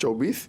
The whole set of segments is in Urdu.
24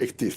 31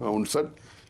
59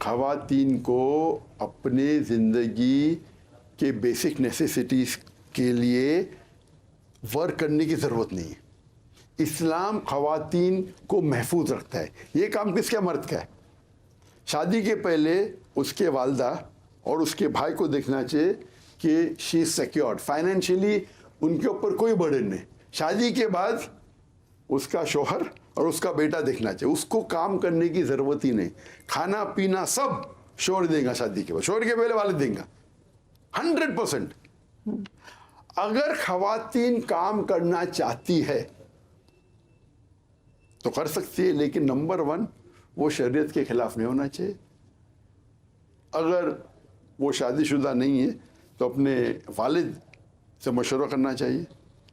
خواتین کو اپنے زندگی کے بیسک نیسیسٹیز کے لیے ورک کرنے کی ضرورت نہیں ہے. اسلام خواتین کو محفوظ رکھتا ہے. یہ کام کس کا؟ مرد کا ہے. شادی کے پہلے اس کے والدہ اور اس کے بھائی کو دیکھنا چاہیے کہ شی از سیکیورڈ فائنینشلی، ان کے اوپر کوئی برڈن نہیں. شادی کے بعد اس کا شوہر اور اس کا بیٹا دیکھنا چاہیے. اس کو کام کرنے کی ضرورت ہی نہیں. کھانا پینا سب شوہر دیں گا شادی کے بعد، شوہر کے پہلے والد دیں گا 100%. اگر خواتین کام کرنا چاہتی ہے تو کر سکتی ہے، لیکن نمبر 1 وہ شریعت کے خلاف نہیں ہونا چاہیے. اگر وہ شادی شدہ نہیں ہے تو اپنے والد سے مشورہ کرنا چاہیے.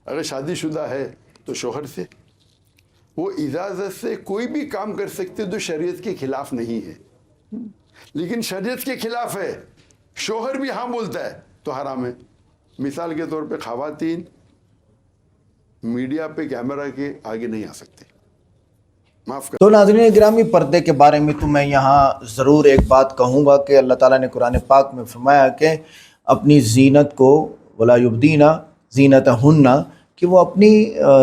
اگر شادی شدہ ہے تو شوہر سے. وہ اجازت سے کوئی بھی کام کر سکتے جو شریعت کے خلاف نہیں ہے. لیکن شریعت کے خلاف ہے، شوہر بھی ہاں بولتا ہے تو حرام ہے. مثال کے طور پہ خواتین میڈیا پہ کیمرہ کے آگے نہیں آ سکتے. معاف کر. تو ناظرین گرامی، پردے کے بارے میں تو میں یہاں ضرور ایک بات کہوں گا کہ اللہ تعالیٰ نے قرآن پاک میں فرمایا کہ اپنی زینت کو ولا یبدینا زینتہن، کہ وہ اپنی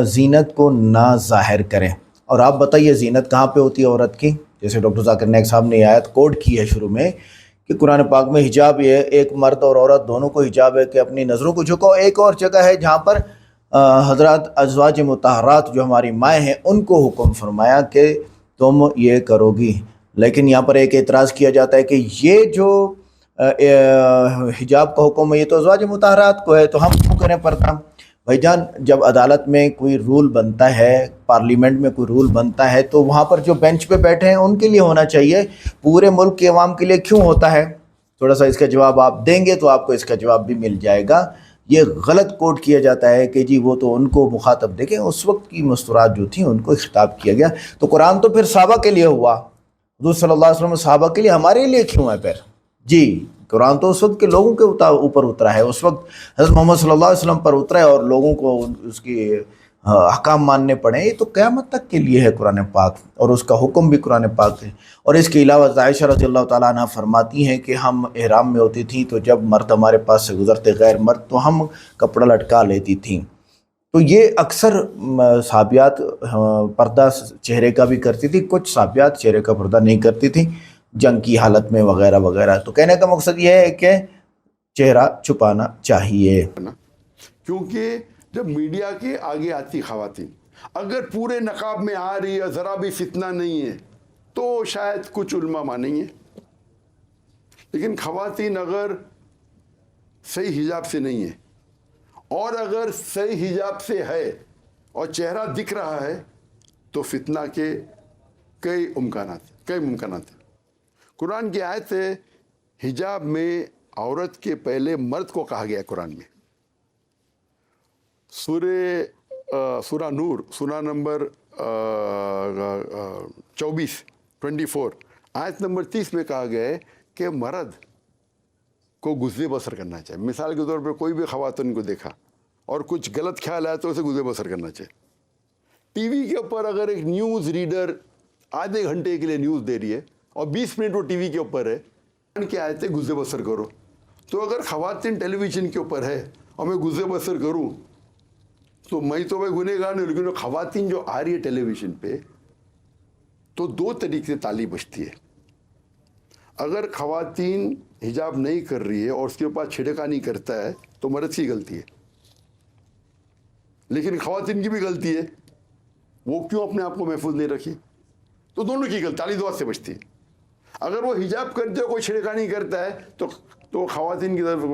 زینت کو نہ ظاہر کریں. اور آپ بتائیے زینت کہاں پہ ہوتی ہے عورت کی؟ جیسے ڈاکٹر ذاکر نائک صاحب نے آیت کوڈ کی ہے شروع میں کہ قرآن پاک میں حجاب یہ ہے، ایک مرد اور عورت دونوں کو حجاب ہے کہ اپنی نظروں کو جھکاؤ. ایک اور جگہ ہے جہاں پر حضرات ازواج مطہرات جو ہماری مائیں ہیں ان کو حکم فرمایا کہ تم یہ کرو گی. لیکن یہاں پر ایک اعتراض کیا جاتا ہے کہ یہ جو حجاب کا حکم ہے یہ تو ازواج مطہرات کو ہے، تو ہم کیوں کریں پردہ؟ بھائی جان، جب عدالت میں کوئی رول بنتا ہے، پارلیمنٹ میں کوئی رول بنتا ہے، تو وہاں پر جو بینچ پہ بیٹھے ہیں ان کے لیے ہونا چاہیے، پورے ملک کے عوام کے لیے کیوں ہوتا ہے؟ تھوڑا سا اس کا جواب آپ دیں گے تو آپ کو اس کا جواب بھی مل جائے گا. یہ غلط کوٹ کیا جاتا ہے کہ جی وہ تو ان کو مخاطب. دیکھیں اس وقت کی مستورات جو تھیں ان کو خطاب کیا گیا، تو قرآن تو پھر صحابہ کے لیے ہوا. حضور صلی اللہ علیہ وسلم صحابہ کے لیے، ہمارے لیے کیوں ہے پھر؟ جی قرآن تو اس وقت کے لوگوں کے اوپر اترا ہے، اس وقت حضرت محمد صلی اللہ علیہ وسلم پر اترا ہے اور لوگوں کو اس کی احکام ماننے پڑے. یہ تو قیامت تک کے لیے ہے قرآن پاک، اور اس کا حکم بھی قرآن پاک ہے. اور اس کے علاوہ عائشہ رضی اللہ تعالیٰ عنہ فرماتی ہیں کہ ہم احرام میں ہوتی تھیں تو جب مرد ہمارے پاس سے گزرتے غیر مرد تو ہم کپڑا لٹکا لیتی تھیں. تو یہ اکثر صحابیات پردہ چہرے کا بھی کرتی تھی، کچھ صحابیات چہرے کا پردہ نہیں کرتی تھیں جنگ کی حالت میں وغیرہ وغیرہ. تو کہنے کا مقصد یہ ہے کہ چہرہ چھپانا چاہیے. کیونکہ جب میڈیا کے آگے آتی خواتین اگر پورے نقاب میں آ رہی ہے، ذرا بھی فتنہ نہیں ہے، تو شاید کچھ علماء مانیں گے. لیکن خواتین اگر صحیح حجاب سے نہیں ہے، اور اگر صحیح حجاب سے ہے اور چہرہ دکھ رہا ہے، تو فتنہ کے کئی ممکانات ہیں. قرآن کی آیت ہے، حجاب میں عورت کے پہلے مرد کو کہا گیا ہے قرآن میں. سورہ نور، سورہ نمبر 24 آیت نمبر 30 میں کہا گیا ہے کہ مرد کو گزر بسر کرنا چاہیے. مثال کے طور پہ کوئی بھی خواتین کو دیکھا اور کچھ غلط خیال آیا تو اسے گزر بسر کرنا چاہیے. ٹی وی کے اوپر اگر ایک نیوز ریڈر آدھے گھنٹے کے لیے نیوز دے رہی ہے اور 20 منٹ وہ ٹی وی کے اوپر ہے، کی آیت ہے گزر بسر کرو. تو اگر خواتین ٹیلی ویژن کے اوپر ہے اور میں گزر بسر کروں تو میں گنہگار نہیں. لیکن خواتین جو آ رہی ہے ٹیلی ویژن پہ، تو 2 طریقے سے تالی بجتی ہے. اگر خواتین حجاب نہیں کر رہی ہے اور اس کے پاس چھڑکانی کرتا ہے تو مرد کی غلطی ہے، لیکن خواتین کی بھی غلطی ہے، وہ کیوں اپنے آپ کو محفوظ نہیں رکھی. تو دونوں کی غلطی، تالی 2 ہاتھ سے بجتی ہے. اگر وہ حجاب کرتے ہو کوئی چھڑکانی کرتا ہے تو خواتین کی طرف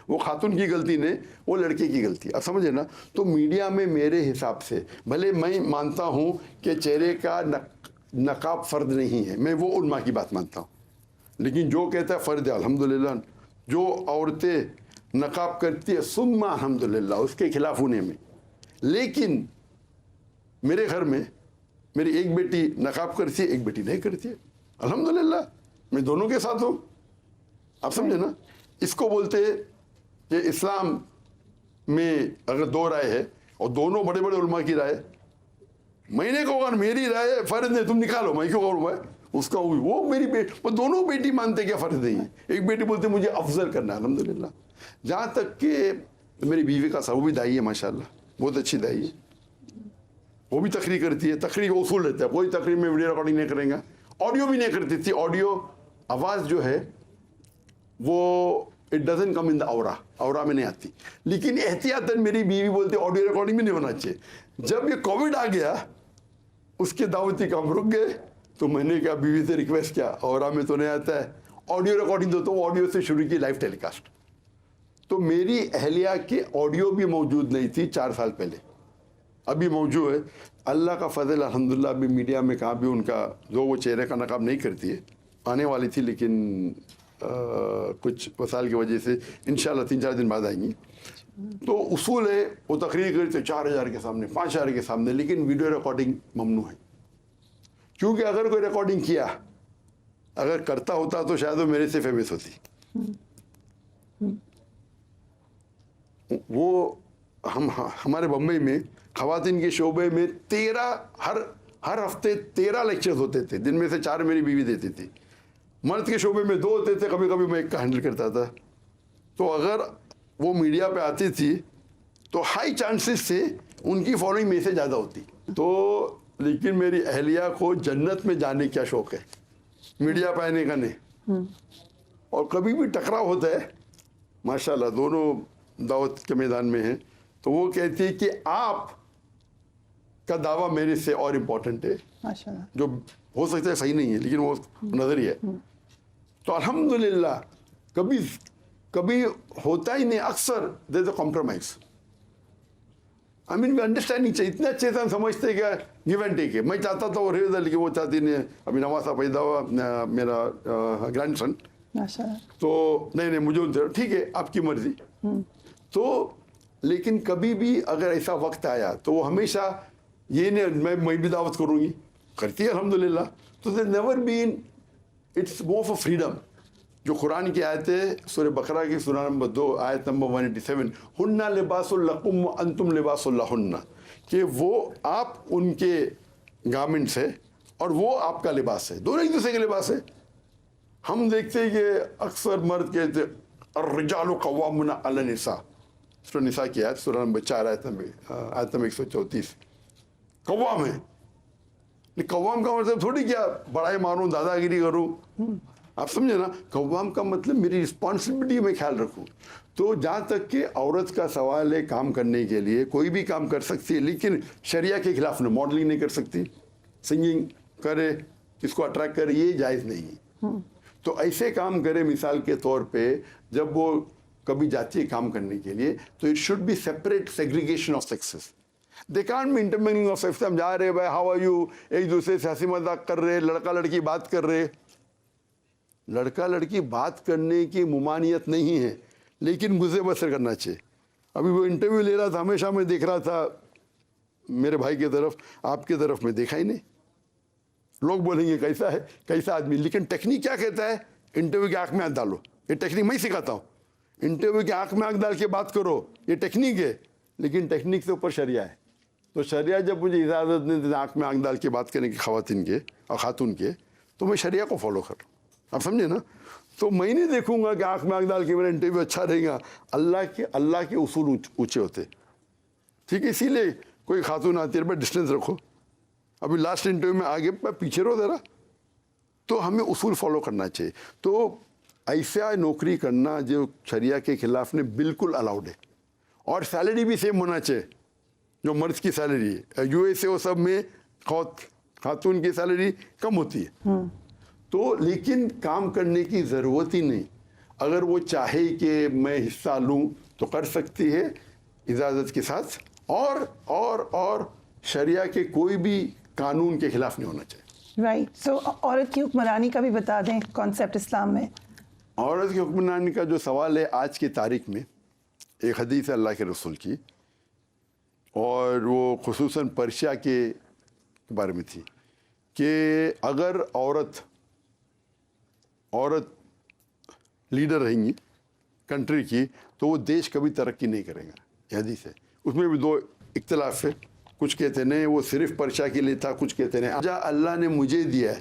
وہ خاتون کی غلطی نہیں، وہ لڑکے کی غلطی. اب سمجھے نا. تو میڈیا میں میرے حساب سے، بھلے میں مانتا ہوں کہ چہرے کا نقاب فرض نہیں ہے، میں وہ علماء کی بات مانتا ہوں، لیکن جو کہتا ہے فرض ہے، الحمدللہ. جو عورتیں نقاب کرتی ہے ثم الحمدللہ، اس کے خلاف ہونے میں. لیکن میرے گھر میں میری ایک بیٹی نقاب کرتی ہے، ایک بیٹی نہیں کرتی ہے، الحمدللہ. میں دونوں کے ساتھ ہوں. آپ سمجھے نا. اس کو بولتے کہ اسلام میں اگر 2 رائے ہے اور دونوں بڑے بڑے علماء کی رائے، میں نے کہا میری رائے فرض نہیں، تم نکالو، میں کیوں کروں؟ اس کا وہ میری وہ دونوں بیٹی مانتے کیا فرض نہیں ہے. ایک بیٹی بولتے مجھے افضل کرنا ہے الحمدللہ. جہاں تک کہ میری بیوی کا وہ بھی دائی ہے ماشاءاللہ, بہت اچھی دائی ہے, وہ بھی تقریر کرتی ہے. تقریر کا اصول رہتا ہے, کوئی تقریر میں ویڈیو ریکارڈنگ نہیں کریں گا. آڈیو بھی نہیں کرتی تھی. آڈیو آواز جو ہے وہ اٹ ڈزنٹ کم ان دا اورا میں نہیں آتی. لیکن احتیاطاً میری بیوی بولتی آڈیو ریکارڈنگ بھی نہیں ہونا چاہیے. جب یہ کووڈ آ گیا اس کے دعوتی کام رک گئے, تو میں نے کہا بیوی سے ریکویسٹ کیا اورا میں تو نہیں آتا ہے, آڈیو ریکارڈنگ تو آڈیو سے شروع کی لائیو ٹیلی کاسٹ. تو میری اہلیہ کی آڈیو بھی موجود نہیں تھی 4 سال پہلے, ابھی موجود ہے. اللہ کا فضل الحمدللہ. ابھی میڈیا میں کہاں بھی ان کا جو وہ چہرے کا نقاب نہیں کرتی ہے, آنے والی تھی لیکن کچھ وسائل کی وجہ سے انشاءاللہ 3-4 دن بعد آئیں گی. تو اصول ہے وہ تقریر کرتے 4000 کے سامنے 5000 کے سامنے, لیکن ویڈیو ریکارڈنگ ممنوع ہے. کیونکہ اگر کوئی ریکارڈنگ کیا, اگر کرتا ہوتا تو شاید وہ میرے سے فیمس ہوتی. وہ ہمارے بمبئی میں خواتین کے شعبے میں 13 ہر ہفتے 13 لیکچرز ہوتے تھے, جن میں سے 4 میری بیوی دیتی تھی. مرد کے شعبے میں 2 ہوتے تھے, کبھی کبھی میں 1 کا ہینڈل کرتا تھا. تو اگر وہ میڈیا پہ آتی تھی تو ہائی چانسز سے ان کی فالوئنگ میں سے زیادہ ہوتی. تو لیکن میری اہلیہ کو جنت میں جانے کا شوق ہے, میڈیا پہ آنے کا نہیں. اور کبھی بھی ٹکراؤ ہوتا ہے ماشاءاللہ, دونوں دعوت کے میدان میں ہیں, تو وہ کہتی ہے کہ آپ کا دعویٰ میرے سے اور امپورٹنٹ ہے, جو ہو سکتا ہے صحیح نہیں ہے لیکن وہ نظریہ ہے. تو الحمدللہ کبھی ہوتا ہی نہیں, اکثر دیر از a compromise. I main understanding چاہیے, اتنے اچھے سے ہم سمجھتے کہ گیو اینڈ ٹیک ہے. میں چاہتا تھا وہ رہے, لیکن وہ چاہتی نہیں. ابھی نواسا پیدا ہوا میرا گرینڈ سن, تو نہیں مجھے ٹھیک ہے آپ کی مرضی. تو لیکن کبھی بھی اگر ایسا وقت آیا تو وہ ہمیشہ یہ نہیں میں بھی دعوت کروں گی, کرتی ہے الحمدللہ. تو there never been, it's more of freedom. جو قرآن کی آیت ہے سورہ بقرہ کی سورہ نمبر 2 آیت نمبر 187, ہن لباس لکم وانتم لباس لہن, کہ وہ آپ ان کے گارمنٹس ہے اور وہ آپ کا لباس ہے, دونوں ایک دوسرے کے لباس ہے. ہم دیکھتے ہیں کہ اکثر مرد کہتے الرجال قوامون علی النساء, سورہ نساء کی آیت سورہ نمبر 4 آیت نمبر 134, قوام ہے. قوام کا مطلب تھوڑی کیا بڑائی ماروں دادا گیری کروں, آپ سمجھے نا. قوام کا مطلب میری رسپانسبلٹی میں خیال رکھوں. تو جہاں تک کہ عورت کا سوال ہے, کام کرنے کے لیے کوئی بھی کام کر سکتی ہے, لیکن شریعہ کے خلاف نہ. ماڈلنگ نہیں کر سکتی, سنگنگ کرے, کس کو اٹریکٹ کرے, یہ جائز نہیں ہے. تو ایسے کام کرے, مثال کے طور پہ جب وہ کبھی جاتی ہے کام کرنے کے لیے, تو it should be separate segregation of sexes. They can't be intermingling of sex. ہم جا رہے بھائی ہاؤ آر یو, ایک دوسرے سے ہنسی مذاق کر رہے, لڑکا لڑکی بات کر رہے. لڑکا لڑکی بات کرنے کی ممانعت نہیں ہے, لیکن گزر بسر کرنا چاہیے. ابھی وہ انٹرویو لے رہا تھا, ہمیشہ میں دیکھ رہا تھا میرے بھائی کی طرف, آپ کی طرف میں دیکھا ہی نہیں. لوگ بولیں گے کیسا ہے, کیسا آدمی, لیکن ٹیکنیک کیا کہتا ہے, انٹرویو کی آنکھ میں آنکھ ڈالو. یہ ٹیکنیک میں ہی سکھاتا ہوں. انٹرویو کی آنکھ میں آنکھ ڈال کے بات کرو, یہ ٹیکنیک ہے, لیکن ٹیکنیک سے اوپر شریعہ ہے. تو شریعہ جب مجھے اجازت نہیں دیتا آنکھ میں آنکھ ڈال کے بات کرنے کی خواتین کے اور خاتون کے, تو میں شریعہ کو فالو کر رہا ہوں. آپ سمجھے نا. تو میں نہیں دیکھوں گا کہ آنکھ میں آنکھ ڈال کے میرا انٹرویو اچھا رہے گا. اللہ کے اصول اونچے ہوتے, ٹھیک ہے. اسی لیے کوئی خاتون آتی ہے بھائی ڈسٹینس رکھو, ابھی لاسٹ انٹرویو میں آگے پیچھے رہو ذرا. تو ہمیں اصول فالو کرنا چاہیے. تو ایسا نوکری کرنا جو شریعہ کے خلاف نے بالکل الاؤڈ ہے. اور سیلری بھی سیم ہونا چاہیے جو مرد کی سیلری ہے. یو ایس اے وہ سب میں خاتون کی سیلری کم ہوتی ہے. تو لیکن کام کرنے کی ضرورت ہی نہیں. اگر وہ چاہے کہ میں حصہ لوں تو کر سکتی ہے اجازت کے ساتھ. اور شریعہ کے کوئی بھی قانون کے خلاف نہیں ہونا چاہیے. رائٹ. سو عورت کی حکمرانی کا بھی بتا دیں کانسیپٹ اسلام میں. عورت کی حکمرانی کا جو سوال ہے آج کی تاریخ میں, ایک حدیث ہے اللہ کے رسول کی, اور وہ خصوصاً پرشیا کے بارے میں تھی کہ اگر عورت لیڈر رہیں گی کنٹری کی تو وہ دیش کبھی ترقی نہیں کرے گا. یہ حدیث ہے. اس میں بھی 2 اختلاف ہے. کچھ کہتے نہیں وہ صرف پرشیا کے لیے تھا, کچھ کہتے نہیں. جہاں اللہ نے مجھے دیا ہے,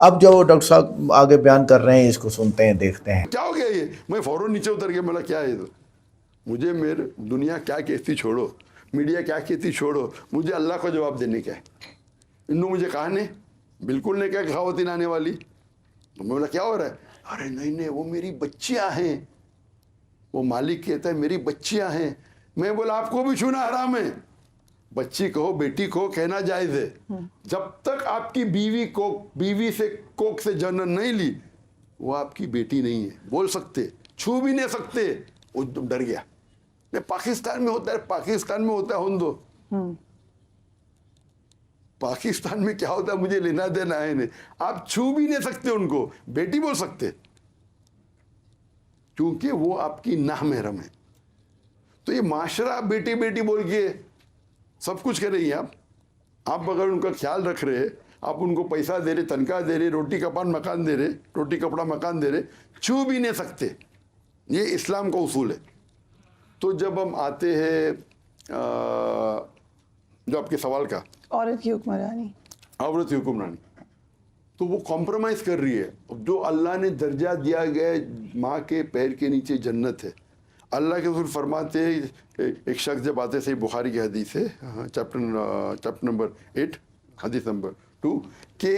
اب جو ڈاکٹر صاحب آگے بیان کر رہے ہیں اس کو سنتے ہیں, دیکھتے ہیں. کیا ہو گیا یہ؟ میں فوراً نیچے اتر کے بولا کیا ہے یہ؟ تو مجھے میرے دنیا کیا کہتی چھوڑو, میڈیا کیا کہتی چھوڑو, مجھے اللہ کو جواب دینے کا ہے. انہوں نے مجھے کہا نہیں, بالکل نہیں کہا خواتین آنے والی. میں بولا کیا ہو رہا ہے؟ ارے نہیں وہ میری بچیاں ہیں. وہ مالک کہتا ہے میری بچیاں ہیں. میں بولا آپ کو بھی چھونا حرام ہے. بچی کہو بیٹی کہو کہنا جائز ہے. جب تک آپ کی بیوی سے کوک سے جنم نہیں لی وہ آپ کی بیٹی نہیں ہے. بول سکتے, چھو بھی نہیں سکتے. وہ ڈر گیا. پاکستان میں ہوتا ہے ہندو. پاکستان میں کیا ہوتا ہے مجھے لینا دینا ہے نہیں. آپ چھو بھی نہیں سکتے ان کو, بیٹی بول سکتے کیونکہ وہ آپ کی نامحرم ہے. تو یہ معاشرہ بیٹی بیٹی بول کے سب کچھ کر رہی ہیں. آپ اگر ان کا خیال رکھ رہے, آپ ان کو پیسہ دے رہے, تنخواہ دے رہے, روٹی مکان دے رہے, روٹی کپڑا مکان دے رہے, چھو بھی نہیں سکتے. یہ اسلام کا اصول ہے. تو جب ہم آتے ہیں جو آپ کے سوال کا عورت کی حکمرانی, تو وہ کمپرومائز کر رہی ہے. جو اللہ نے درجہ دیا گیا ماں کے پیر کے نیچے جنت ہے. اللہ کے رسول فرماتے ہیں, ایک شخص جب آتے سے بخاری کی حدیث ہے, چیپٹر نمبر 8 حدیث نمبر 2 کہ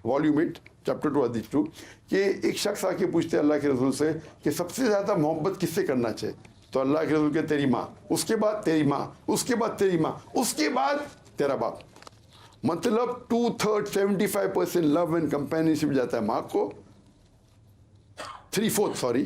والیوم 8 چیپٹر 2 حدیث 2 کہ ایک شخص آ کے پوچھتے اللہ کے رسول سے کہ سب سے زیادہ محبت کس سے کرنا چاہیے؟ تو اللہ کے رسول کہ تیری ماں, اس کے بعد تیری ماں, اس کے بعد تیری ماں, اس کے بعد تیرا باپ. مطلب 2/3 75% لو اینڈ کمپینشپ جاتا ہے ماں کو, 3/4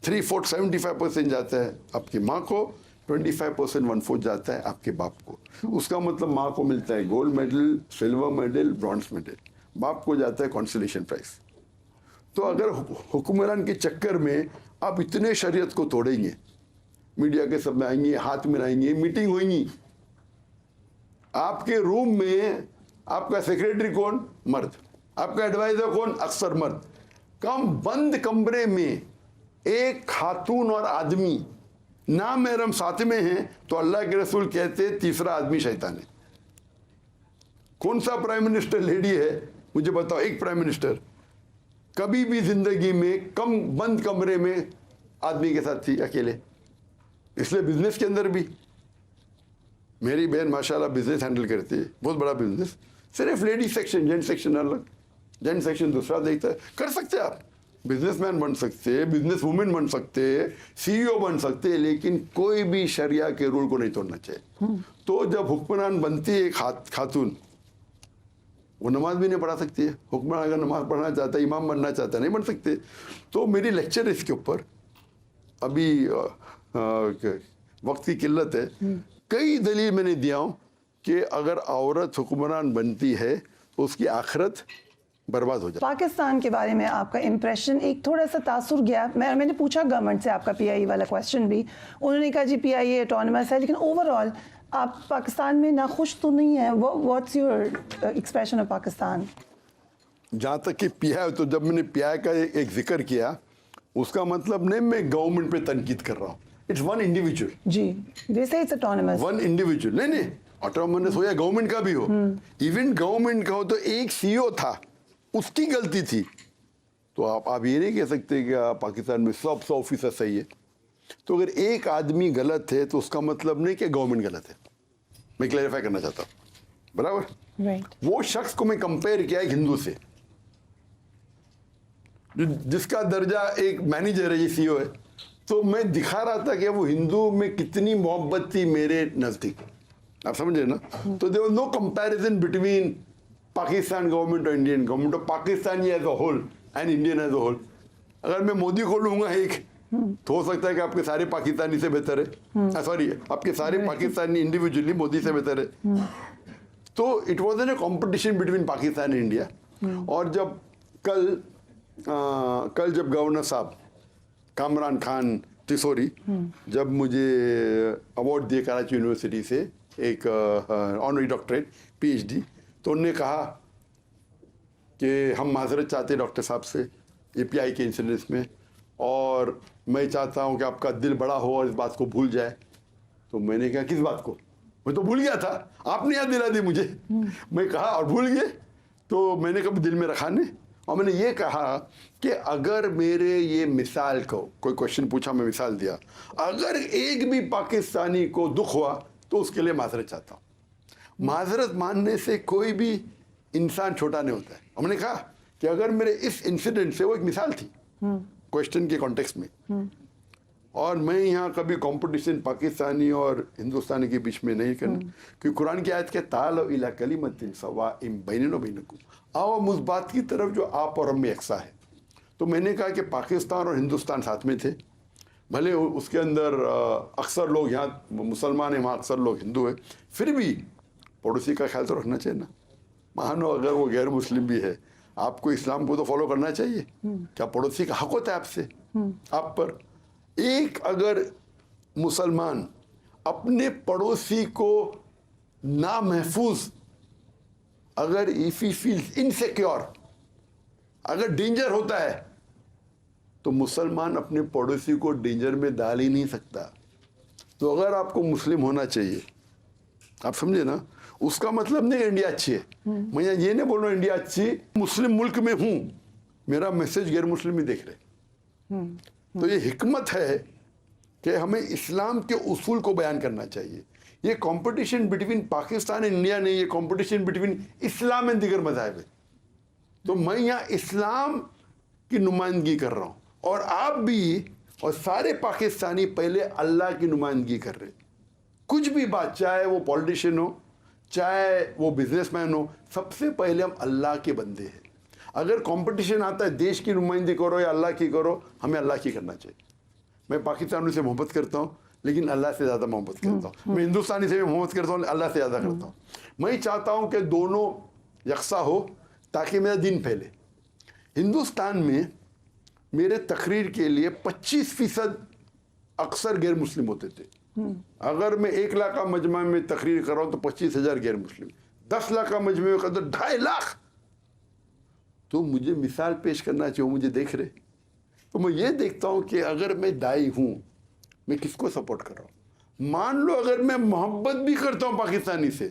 75% جاتا ہے آپ کی ماں کو, 25% 1/4 جاتا ہے آپ کے باپ کو. اس کا مطلب ماں کو ملتا ہے gold medal, silver medal, bronze medal, باپ کو جاتا ہے کنسولیشن پرائز. تو اگر حکمران کے چکر میں آپ اتنے شریعت کو توڑیں گے, میڈیا کے سب میں آئیں گے, ہاتھ میں آئیں گے, میٹنگ ہوئیں گی, آپ کے روم میں آپ کا سیکریٹری کون؟ مرد. آپ کا ایڈوائزر کون؟ اکثر مرد. کم بند کمرے میں ایک خاتون اور آدمی نامحرم ساتھ میں ہیں تو اللہ کے رسول کہتے تیسرا آدمی شیطان ہے. کون سا پرائم منسٹر لیڈی ہے مجھے بتاؤ, ایک پرائم منسٹر کبھی بھی زندگی میں کم بند کمرے میں آدمی کے ساتھ تھی اکیلے؟ اس لیے بزنس کے اندر بھی میری بہن ماشاءاللہ بزنس ہینڈل کرتی ہے, بہت بڑا بزنس, صرف لیڈی سیکشن, جینٹ سیکشن الگ, جینٹ سیکشن دوسرا دیکھتا ہے. کر سکتے آپ, بزنس مین بن سکتے, بزنس وومن بن سکتے, سی ای او بن سکتے, لیکن کوئی بھی شریعہ کے رول کو نہیں توڑنا چاہیے. تو جب حکمران بنتی ہے ایک خاتون, وہ نماز بھی نہیں پڑھا سکتی ہے. حکمران اگر نماز پڑھنا چاہتا ہے, امام بننا چاہتا ہے, نہیں بن سکتے. تو میری لیکچر اس کے اوپر, ابھی وقت کی قلت ہے, کئی دلیل میں نے دیا ہوں کہ اگر عورت حکمران بنتی ہے تو اس کی آخرت برباد ہو جائے. پاکستان کے بارے میں آپ کا امپریشن, ایک تھوڑا سا تاثر گیا, میں نے پوچھا گورنمنٹ سے آپ کا پی آئی والا کویسچن بھی, انہوں نے کہا جی پی آئی اے اٹانومس ہے, لیکن اوور آل آپ پاکستان میں ناخوش تو نہیں ہیں. What's your expression of Pakistan? جہاں تک کہ پی آئی, تو جب میں نے پی آئی کا ایک ذکر کیا, اس کا مطلب نہیں میں گورنمنٹ پہ تنقید کر رہا ہوں. It's one individual. جی they say it's autonomous. One individual. نہیں آٹونومس ہو یا گورنمنٹ کا بھی ہو, ایون گورنمنٹ کا ہو تو ایک سی او تھا, اس کی غلطی تھی. تو آپ یہ نہیں کہہ سکتے کہ پاکستان میں 100 آفیسر صحیح ہے. تو اگر ایک آدمی غلط ہے تو اس کا مطلب نہیں کہ گورنمنٹ غلط ہے. میں کلیریفائی کرنا چاہتا ہوں, برابر. وہ شخص کو میں کمپیئر کیا ایک ہندو سے, جس کا درجہ ایک مینیجر ہے, یہ سی او ہے. تو میں دکھا رہا تھا کہ وہ ہندو میں کتنی محبت تھی میرے نزدیک. آپ سمجھے نا. تو there was no comparison between Pakistan government اور انڈین گورنمنٹ, اور Pakistani as a whole and Indian as a whole. اگر میں مودی کو لوں گا ایک, تو ہو سکتا ہے کہ آپ کے سارے پاکستانی سے بہتر ہے, سوری آپ کے سارے پاکستانی انڈیویجولی مودی سے بہتر ہے. تو it was an a competition between Pakistan and India. اور جب کل جب گورنر صاحب کامران خان تیسوری جب مجھے ایوارڈ دیے کراچی یونیورسٹی سے, ایک honorary doctorate P H D, تو انہوں نے کہا کہ ہم معذرت چاہتے ہیں ڈاکٹر صاحب سے اے پی آئی کے انسیڈنٹس میں, اور میں چاہتا ہوں کہ آپ کا دل بڑا ہو اور اس بات کو بھول جائے. تو میں نے کہا کس بات کو؟ میں تو بھول گیا تھا, آپ نے یاد دلا دی مجھے. میں کہا اور بھول گئے, تو میں نے کبھی دل میں رکھا نہیں. اور میں نے یہ کہا کہ اگر میرے یہ مثال کو کوئی کوشچن پوچھا, میں مثال دیا, اگر ایک بھی پاکستانی کو دکھ ہوا تو اس کے لیے معذرت چاہتا ہوں. معذرت ماننے سے کوئی بھی انسان چھوٹا نہیں ہوتا ہے. ہم نے کہا کہ اگر میرے اس انسیڈنٹ سے, وہ ایک مثال تھی کوشچن کے کانٹیکسٹ میں, اور میں یہاں کبھی کمپٹیشن پاکستانی اور ہندوستانی کے بیچ میں نہیں کرنا, کیونکہ قرآن کی آیت کہ تعالوا الی کلمۃ سواء بیننا وبینکم, آؤ ہم اس بات کی طرف جو آپ اور ہم میں یکساں ہے. تو میں نے کہا کہ پاکستان اور ہندوستان ساتھ میں تھے, بھلے اس کے اندر اکثر لوگ یہاں مسلمان ہیں, وہاں اکثر لوگ ہندو ہیں, پھر بھی پڑوسی کا خیال تو رکھنا چاہیے نا. مانو اگر وہ غیر مسلم بھی ہے, آپ کو اسلام کو تو فالو کرنا چاہیے. کیا پڑوسی کا حق ہوتا ہے آپ سے, آپ پر. ایک اگر مسلمان اپنے پڑوسی کو نامحفوظ, اگر if he feels insecure, اگر ڈینجر ہوتا ہے, تو مسلمان اپنے پڑوسی کو ڈینجر میں ڈال ہی نہیں سکتا. تو اگر آپ کو مسلم ہونا چاہیے, آپ سمجھے نا, اس کا مطلب نہیں انڈیا اچھی ہے. میں یہ نہیں بول رہا ہوں انڈیا اچھی, مسلم ملک میں ہوں, میرا میسج غیر مسلم بھی دیکھ رہے. تو یہ حکمت ہے کہ ہمیں اسلام کے اصول کو بیان کرنا چاہیے. یہ competition between Pakistan and India نہیں, یہ کمپٹیشن بٹوین اسلام اینڈ دیگر مذاہب ہے. تو میں یہاں اسلام کی نمائندگی کر رہا ہوں, اور آپ بھی اور سارے پاکستانی پہلے اللہ کی نمائندگی کر رہے. کچھ بھی بات, چاہے وہ پولیٹیشین ہو, چاہے وہ بزنس مین ہو, سب سے پہلے ہم اللہ کے بندے ہیں. اگر کمپٹیشن آتا ہے دیش کی نمائندگی کرو یا اللہ کی کرو, ہمیں اللہ کی کرنا چاہیے. میں پاکستانیوں سے محبت کرتا ہوں لیکن اللہ سے زیادہ محبت کرتا ہوں. میں ہندوستانی سے بھی محبت کرتا ہوں, اللہ سے زیادہ کرتا ہوں. میں چاہتا ہوں کہ دونوں یکساں ہو تاکہ میرا دین پھیلے. ہندوستان میں میرے تقریر کے لیے 25% اکثر غیر مسلم ہوتے تھے. اگر میں 1 لاکھ کا مجمع میں تقریر کر رہا ہوں تو 25,000 غیر مسلم, 10 لاکھ کا مجمع میں قدر 2.5 لاکھ. تو مجھے مثال پیش کرنا چاہیے, مجھے دیکھ رہے. تو میں یہ دیکھتا ہوں کہ اگر میں دائی ہوں, میں کس کو سپورٹ کر رہا ہوں. مان لو اگر میں محبت بھی کرتا ہوں پاکستانی سے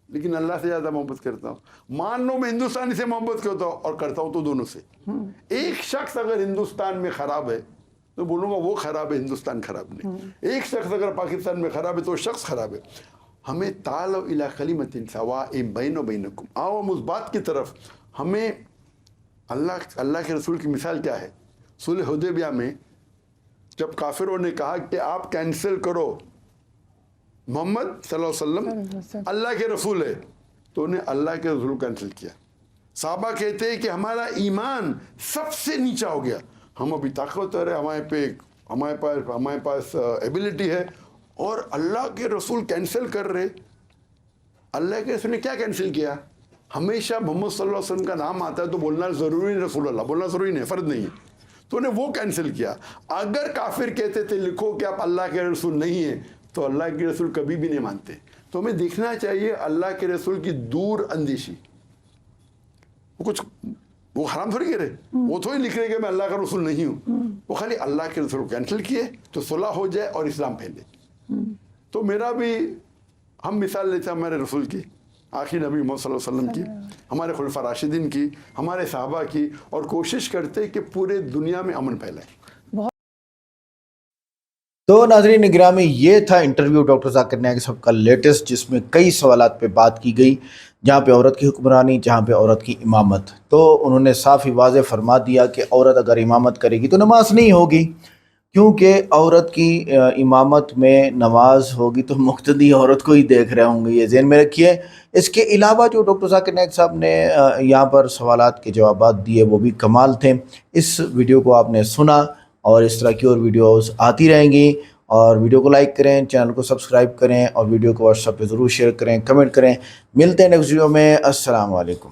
لیکن اللہ سے زیادہ محبت کرتا ہوں, مان لو میں ہندوستانی سے محبت کرتا ہوں اور کرتا ہوں تو دونوں سے. ایک شخص اگر ہندوستان میں خراب ہے تو بولوں گا وہ خراب ہے, ہندوستان خراب نہیں. ایک شخص اگر پاکستان میں خراب ہے تو وہ شخص خراب ہے. ہمیں تعالوا الی کلمۃ سواء بیننا وبینکم, آؤ ہم اس بات کی طرف. ہمیں اللہ کے رسول کی مثال کیا ہے. صلح حدیبیہ میں جب کافروں نے کہا کہ آپ کینسل کرو, محمد صلی اللہ علیہ وسلم اللہ کے رسول ہے, تو انہیں اللہ کے رسول کینسل کیا. صحابہ کہتے ہیں کہ ہمارا ایمان سب سے نیچا ہو گیا, ہم ابھی طاقتور ہے, ہمارے پاس ایبلٹی ہے, اور اللہ کے رسول کینسل کر رہے. اللہ کے رسول نے کیا کینسل کیا؟ ہمیشہ محمد صلی اللہ علیہ وسلم کا نام آتا ہے تو بولنا ضروری نہیں, رسول اللہ بولنا ضروری نہیں, فرض نہیں ہے. تو انہیں وہ کینسل کیا. اگر کافر کہتے تھے لکھو کہ آپ اللہ کے رسول نہیں ہیں, تو اللہ کے رسول کبھی بھی نہیں مانتے. تو ہمیں دیکھنا چاہیے اللہ کے رسول کی دور اندیشی. وہ حرام تھوڑی کہہ رہے, وہ تھوڑی لکھ رہے کہ میں اللہ کا رسول نہیں ہوں, وہ خالی اللہ کے رسول کینسل کیے تو صلح ہو جائے اور اسلام پھیلے. تو میرا بھی, ہم مثال لیتے ہیں ہمارے رسول کی, آخری نبی محمد صلی اللہ علیہ وسلم کی, ہمارے خلفاء راشدین کی, ہمارے صحابہ کی, اور کوشش کرتے کہ پورے دنیا میں امن پھیلائے. تو ناظرین گرامی, یہ تھا انٹرویو ڈاکٹر ذاکر نائک صاحب کا لیٹسٹ, جس میں کئی سوالات پہ بات کی گئی, جہاں پہ عورت کی حکمرانی, جہاں پہ عورت کی امامت. تو انہوں نے صاف ہی واضح فرما دیا کہ عورت اگر امامت کرے گی تو نماز نہیں ہوگی, کیونکہ عورت کی امامت میں نماز ہوگی تو مقتدی عورت کو ہی دیکھ رہے ہوں گے. یہ ذہن میں رکھیے. اس کے علاوہ جو ڈاکٹر ذاکر نائک صاحب نے یہاں پر سوالات کے جوابات دیے وہ بھی کمال تھے. اس ویڈیو کو آپ نے سنا, اور اس طرح کی اور ویڈیوز آتی رہیں گی. اور ویڈیو کو لائک کریں, چینل کو سبسکرائب کریں, اور ویڈیو کو واٹس ایپ پہ ضرور شیئر کریں, کمنٹ کریں. ملتے ہیں نیکسٹ ویڈیو میں. السلام علیکم.